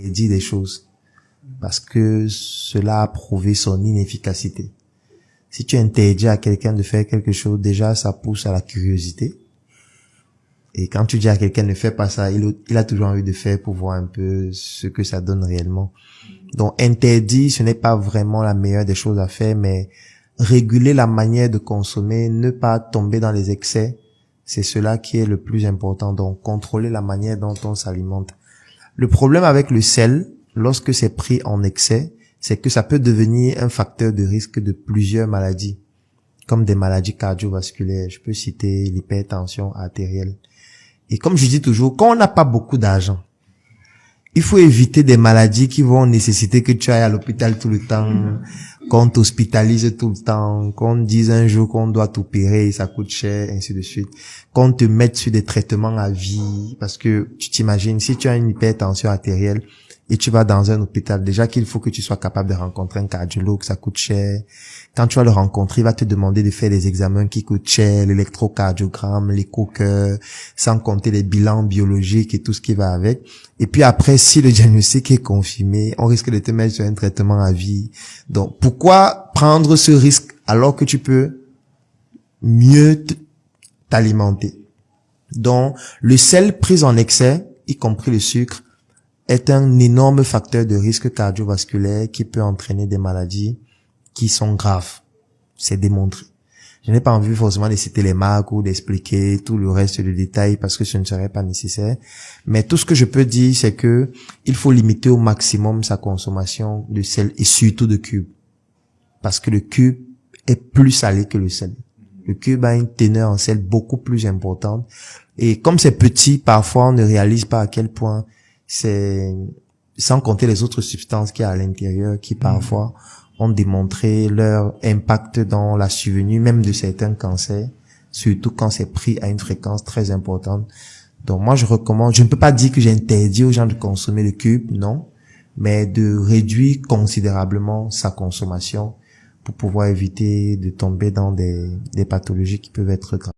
dit des choses parce que cela a prouvé son inefficacité. Si tu interdis à quelqu'un de faire quelque chose, déjà ça pousse à la curiosité. Et quand tu dis à quelqu'un ne fais pas ça, il a toujours envie de faire pour voir un peu ce que ça donne réellement. Donc interdit, ce n'est pas vraiment la meilleure des choses à faire, mais réguler la manière de consommer, ne pas tomber dans les excès, c'est cela qui est le plus important. Donc contrôler la manière dont on s'alimente. Le problème avec le sel, lorsque c'est pris en excès, c'est que ça peut devenir un facteur de risque de plusieurs maladies, comme des maladies cardiovasculaires. Je peux citer l'hypertension artérielle. Et comme je dis toujours, quand on n'a pas beaucoup d'argent, il faut éviter des maladies qui vont nécessiter que tu ailles à l'hôpital tout le temps, qu'on t'hospitalise tout le temps, qu'on dise un jour qu'on doit t'opérer, ça coûte cher, ainsi de suite. Qu'on te mette sur des traitements à vie, parce que tu t'imagines, si tu as une hypertension artérielle et tu vas dans un hôpital, déjà qu'il faut que tu sois capable de rencontrer un cardiologue, ça coûte cher. Quand tu vas le rencontrer, il va te demander de faire des examens qui coûtent cher, l'électrocardiogramme, l'écho-cœur, sans compter les bilans biologiques et tout ce qui va avec. Et puis après, si le diagnostic est confirmé, on risque de te mettre sur un traitement à vie. Donc, pourquoi prendre ce risque alors que tu peux mieux t'alimenter? Donc, le sel pris en excès, y compris le sucre, est un énorme facteur de risque cardiovasculaire qui peut entraîner des maladies qui sont graves. C'est démontré. Je n'ai pas envie forcément de citer les marques ou d'expliquer tout le reste de détails parce que ce ne serait pas nécessaire. Mais tout ce que je peux dire, c'est que il faut limiter au maximum sa consommation de sel et surtout de cubes. Parce que le cube est plus salé que le sel. Le cube a une teneur en sel beaucoup plus importante. Et comme c'est petit, parfois on ne réalise pas à quel point c'est, sans compter les autres substances qu'il y a à l'intérieur qui parfois ont démontré leur impact dans la survenue même de certains cancers, surtout quand c'est pris à une fréquence très importante. Donc moi je recommande, je ne peux pas dire que j'interdis aux gens de consommer le cube, non, mais de réduire considérablement sa consommation pour pouvoir éviter de tomber dans des pathologies qui peuvent être graves.